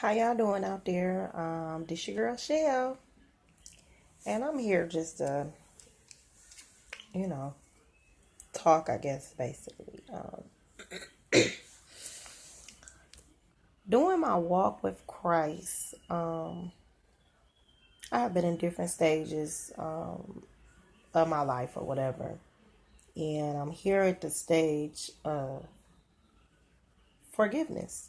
How y'all doing out there? This your girl Shell, and I'm here just to, you know, talk. I guess basically, doing my walk with Christ. I have been in different stages of my life or whatever, and I'm here at the stage of forgiveness.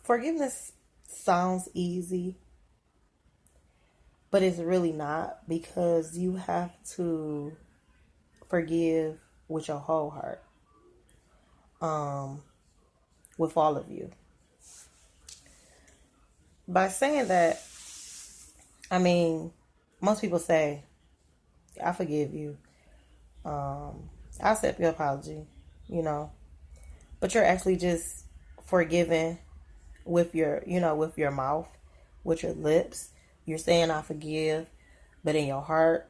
Forgiveness sounds easy, but it's really not because you have to forgive with your whole heart. With all of you. By saying that, I mean, most people say, I forgive you. I accept your apology, you know, but you're actually just forgiving with with your mouth, with your lips. You're saying I forgive, but in your heart,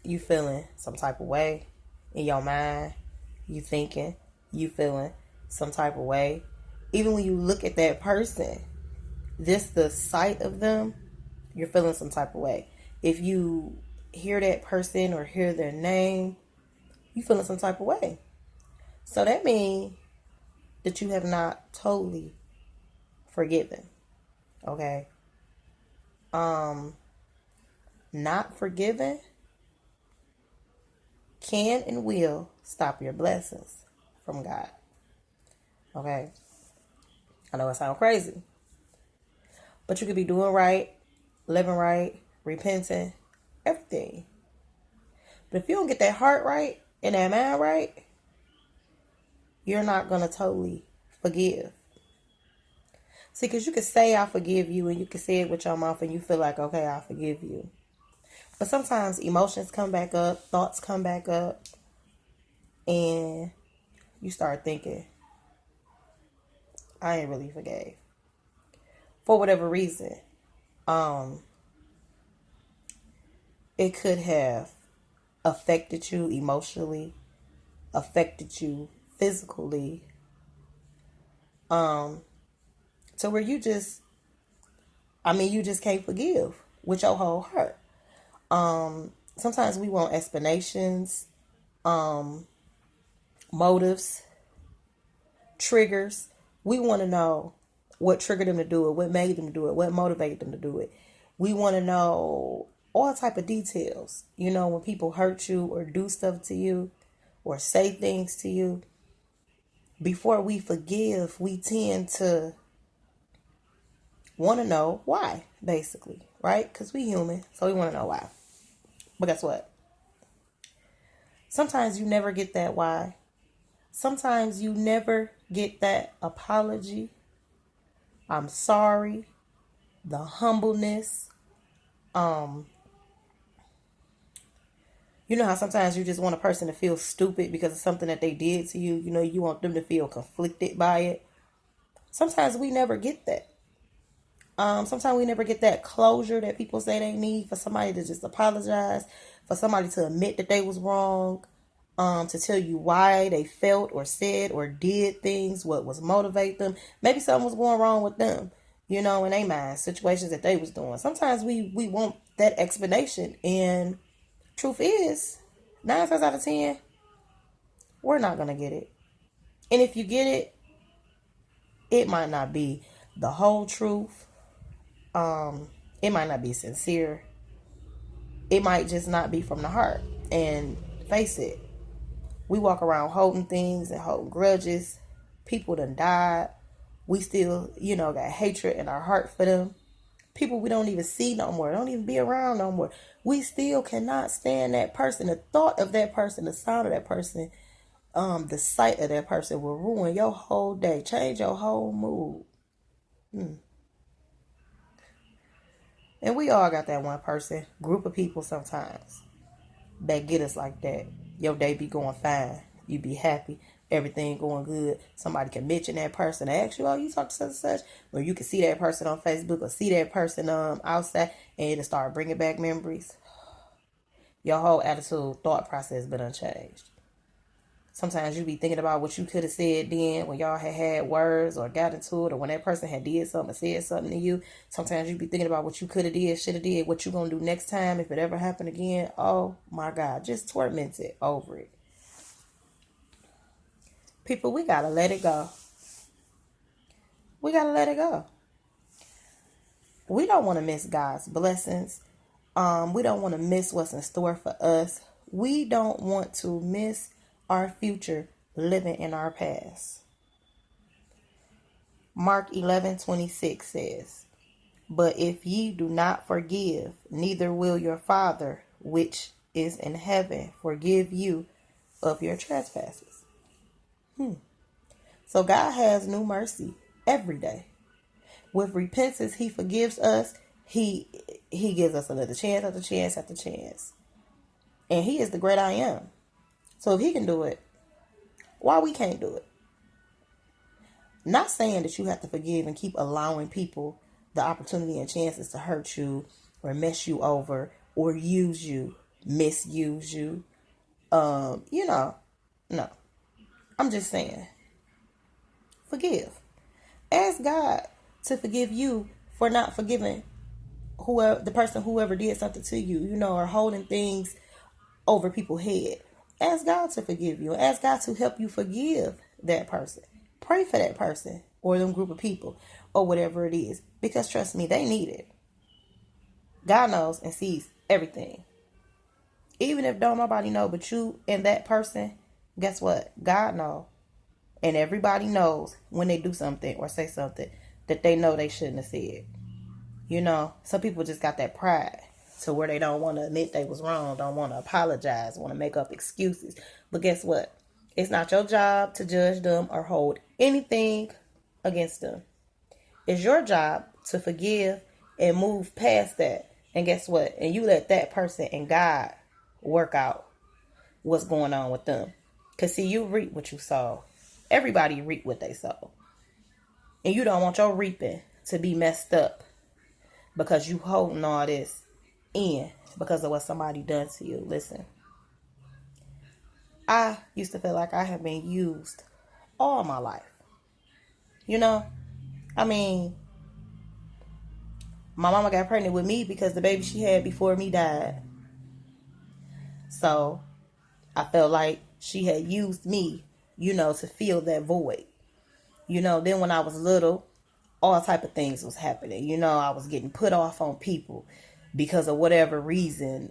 you feeling some type of way. In your mind, you thinking, you feeling some type of way. Even when you look at that person, just the sight of them, you're feeling some type of way. If you hear that person or hear their name, you feeling some type of way. So that means that you have not totally forgiven. Okay. Um, Not forgiven can and will stop your blessings from God. Okay. I know it sounds crazy, but you could be doing right, living right, repenting, everything. But if you don't get that heart right and that mind right, you're not going to totally forgive. See, because you can say, I forgive you, and you can say it with your mouth, and you feel like, okay, I forgive you. But sometimes emotions come back up, thoughts come back up, and you start thinking, I ain't really forgave. For whatever reason. Um, it could have affected you emotionally, affected you physically, um, to where you just can't forgive with your whole heart. Sometimes we want explanations, um, motives, triggers. We want to know what triggered them to do it, what made them do it, what motivated them to do it. We want to know all type of details. You know, when people hurt you or do stuff to you or say things to you, before we forgive, we tend to want to know why, basically, right? Because we human, so we want to know why. But guess what? Sometimes you never get that why. Sometimes you never get that apology. I'm sorry. The humbleness. Um, you know how sometimes you just want a person to feel stupid because of something that they did to you. You know, you want them to feel conflicted by it. Sometimes we never get that. Sometimes we never get that closure that people say they need for somebody to just apologize, for somebody to admit that they was wrong, to tell you why they felt or said or did things, what was motivate them. Maybe something was going wrong with them, you know, in their mind, situations that they was doing. Sometimes we want that explanation, and truth is, 9 times out of 10, we're not gonna get it. And if you get it, it might not be the whole truth. It might not be sincere. It might just not be from the heart. And face it, we walk around holding things and holding grudges. People done died. We still, got hatred in our heart for them. People we don't even see no more, don't even be around no more. We still cannot stand that person. The thought of that person, the sound of that person, the sight of that person will ruin your whole day, change your whole mood. And we all got that one person, group of people sometimes, that get us like that. Your day be going fine. You be happy. Everything going good. Somebody can mention that person. They ask you, oh, you talk to such and such. Or you can see that person on Facebook or see that person outside, and it'll start bringing back memories. Your whole attitude, thought process been unchanged. Sometimes you be thinking about what you could have said then when y'all had words or got into it, or when that person had did something or said something to you. Sometimes you be thinking about what you could have did, should have did, what you gonna do next time if it ever happened again. Oh my God, just tormented over it. People, we gotta let it go. We gotta let it go. We don't want to miss God's blessings. We don't want to miss what's in store for us. We don't want to miss our future living in our past. Mark 11:26 says, "But if ye do not forgive, neither will your Father which is in heaven forgive you of your trespasses." So God has new mercy every day. With repentance, he forgives us. He gives us another chance after chance after chance. And he is the great I am. So if he can do it, why we can't do it? Not saying that you have to forgive and keep allowing people the opportunity and chances to hurt you or mess you over or use you, misuse you. No. I'm just saying, forgive. Ask God to forgive you for not forgiving whoever did something to you, or holding things over people's head. Ask God to forgive you. Ask God to help you forgive that person. Pray for that person or them group of people or whatever it is. Because trust me, they need it. God knows and sees everything. Even if don't nobody know but you and that person, guess what? God knows. And everybody knows when they do something or say something that they know they shouldn't have said. Some people just got that pride to where they don't want to admit they was wrong, don't want to apologize, want to make up excuses. But guess what? It's not your job to judge them or hold anything against them. It's your job to forgive and move past that. And guess what? And you let that person and God work out what's going on with them. Because see, you reap what you sow. Everybody reap what they sow. And you don't want your reaping to be messed up because you holding all this in because of what somebody done to you. Listen, I used to feel like I have been used all my life. My mama got pregnant with me because the baby she had before me died. So I felt like she had used me, to fill that void. Then when I was little, all type of things was happening. I was getting put off on people because of whatever reason.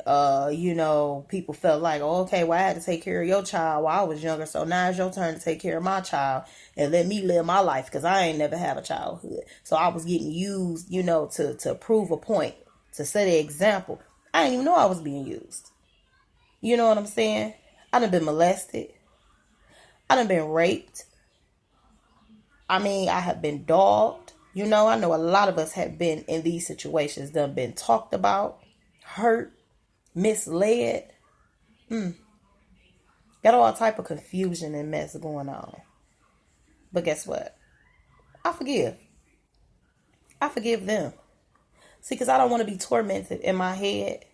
People felt like, oh, okay, well, I had to take care of your child while I was younger, so now it's your turn to take care of my child and let me live my life because I ain't never have a childhood. So I was getting used, to prove a point, to set an example. I didn't even know I was being used. You know what I'm saying? I done been molested. I done been raped. I have been dogged. I know a lot of us have been in these situations, done been talked about, hurt, misled. Got all type of confusion and mess going on. But guess what? I forgive. I forgive them. See, because I don't want to be tormented in my head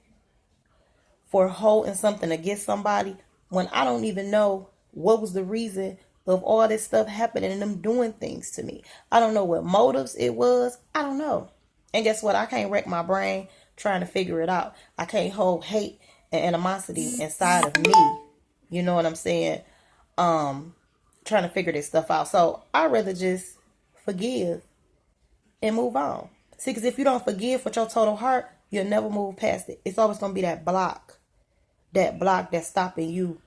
for holding something against somebody when I don't even know what was the reason of all this stuff happening and them doing things to me. I don't know what motives it was. I don't know. And guess what? I can't wreck my brain trying to figure it out. I can't hold hate and animosity inside of me. You know what I'm saying? Trying to figure this stuff out. So I'd rather just forgive and move on. See, because if you don't forgive with your total heart, you'll never move past it. It's always going to be that block that's stopping you,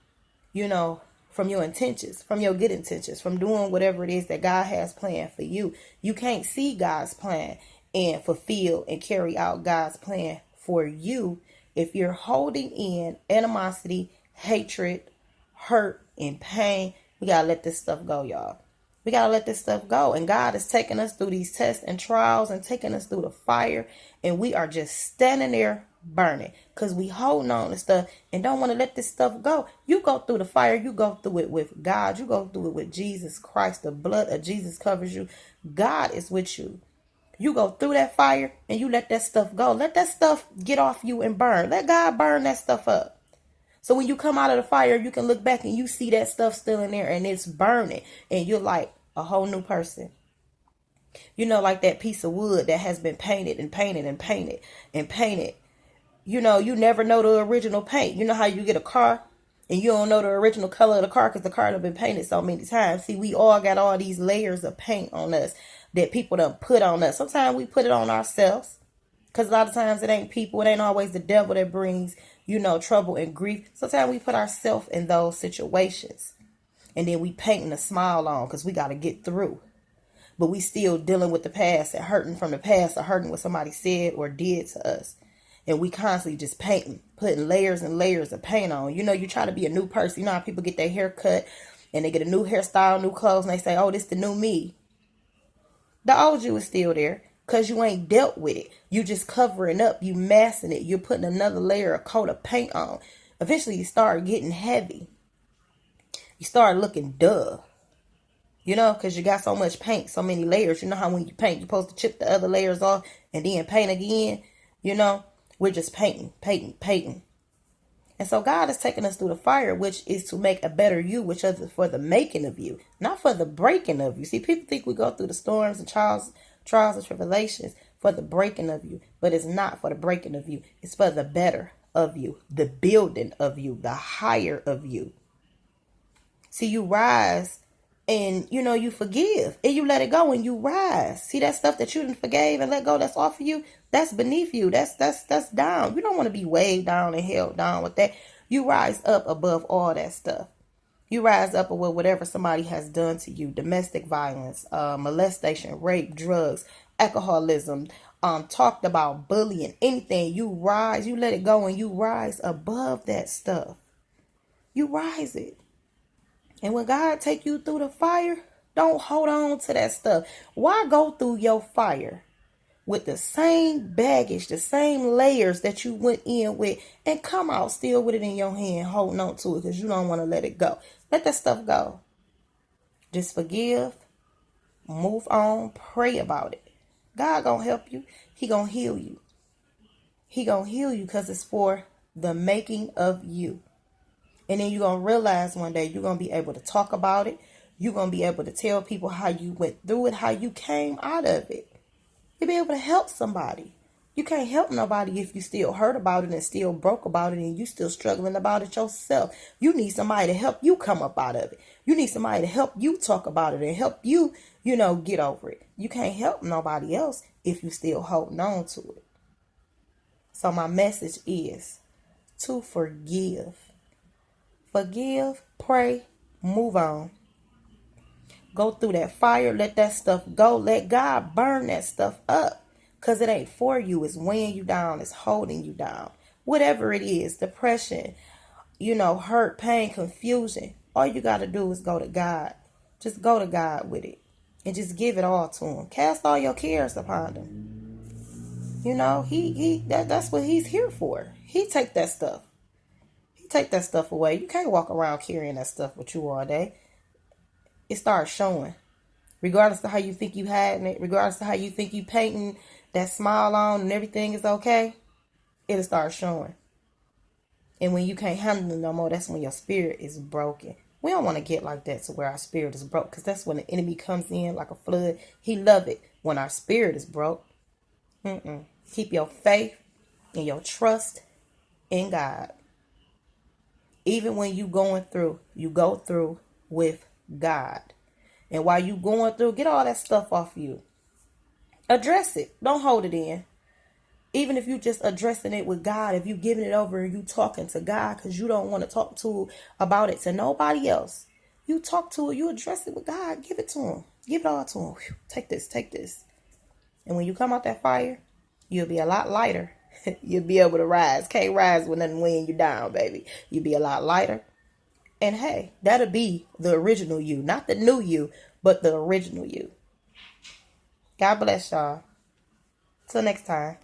from your intentions, from your good intentions, from doing whatever it is that God has planned for you. You can't see God's plan and fulfill and carry out God's plan for you if you're holding in animosity, hatred, hurt, and pain. We got to let this stuff go, y'all. We got to let this stuff go. And God is taking us through these tests and trials and taking us through the fire. And we are just standing there burning because we holding on to stuff and don't want to let this stuff go. You go through the fire. You go through it with God. You go through it with Jesus Christ. The blood of Jesus covers you. God is with you. You go through that fire and you let that stuff go. Let that stuff get off you and burn. Let God burn that stuff up. So when you come out of the fire, you can look back and you see that stuff still in there and it's burning. And you're like a whole new person. You know, like that piece of wood that has been painted and painted and painted and painted. You know, you never know the original paint. You know how you get a car and you don't know the original color of the car because the car has been painted so many times. See, we all got all these layers of paint on us that people done put on us. Sometimes we put it on ourselves because a lot of times it ain't people. It ain't always the devil that brings, you know, trouble and grief. Sometimes we put ourselves in those situations and then we painting a smile on because we got to get through. But we still dealing with the past and hurting from the past or hurting what somebody said or did to us. And we constantly just painting, putting layers and layers of paint on. You know, you try to be a new person. You know how people get their hair cut and they get a new hairstyle, new clothes, and they say, oh, this the new me. The old you is still there because you ain't dealt with it. You just covering up. You masking it. You're putting another layer, a coat of paint on. Eventually, you start getting heavy. You start looking dull. You know, because you got so much paint, so many layers. You know how when you paint, you're supposed to chip the other layers off and then paint again. You know, we're just painting, painting, painting. And so God is taking us through the fire, which is to make a better you, which is for the making of you, not for the breaking of you. See, people think we go through the storms and trials and tribulations for the breaking of you, but it's not for the breaking of you. It's for the better of you, the building of you, the higher of you. See, you rise and, you know, you forgive and you let it go and you rise. See that stuff that you didn't forgave and let go that's off of you? That's beneath you. That's down. You don't want to be weighed down and held down with that. You rise up above all that stuff. You rise up above whatever somebody has done to you. Domestic violence, molestation, rape, drugs, alcoholism, talked about bullying, anything. You rise, you let it go and you rise above that stuff. You rise it. And when God take you through the fire, don't hold on to that stuff. Why go through your fire with the same baggage, the same layers that you went in with and come out still with it in your hand, holding on to it because you don't want to let it go. Let that stuff go. Just forgive, move on, pray about it. God gonna help you. He gonna heal you. He gonna heal you because it's for the making of you. And then you're going to realize one day you're going to be able to talk about it. You're going to be able to tell people how you went through it, how you came out of it. You'll be able to help somebody. You can't help nobody if you still hurt about it and still broke about it and you still struggling about it yourself. You need somebody to help you come up out of it. You need somebody to help you talk about it and help you, you know, get over it. You can't help nobody else if you still holding on to it. So my message is to forgive. Forgive, pray, move on. Go through that fire, let that stuff go. Let God burn that stuff up. Because it ain't for you. It's weighing you down. It's holding you down. Whatever it is, depression, you know, hurt, pain, confusion. All you got to do is go to God. Just go to God with it. And just give it all to him. Cast all your cares upon him. You know, that's what he's here for. He take that stuff. Take that stuff away. You can't walk around carrying that stuff with you all day. It starts showing. Regardless of how you think you hiding it, regardless of how you think you painting that smile on and everything is okay, it'll start showing. And when you can't handle it no more, that's when your spirit is broken. We don't want to get like that to where our spirit is broke, because that's when the enemy comes in like a flood. He love it when our spirit is broke. Keep your faith and your trust in God. Even when you go through with God. And while you going through, get all that stuff off you. Address it. Don't hold it in. Even if you just addressing it with God, if you giving it over and you talking to God because you don't want to talk to about it to nobody else. You talk to it, you address it with God, give it to him. Give it all to him. Whew, take this. And when you come out that fire, you'll be a lot lighter. You'll be able to rise. Can't rise with nothing weighing you down, baby. You'll be a lot lighter. And hey, that'll be the original you. Not the new you, but the original you. God bless y'all. Till next time.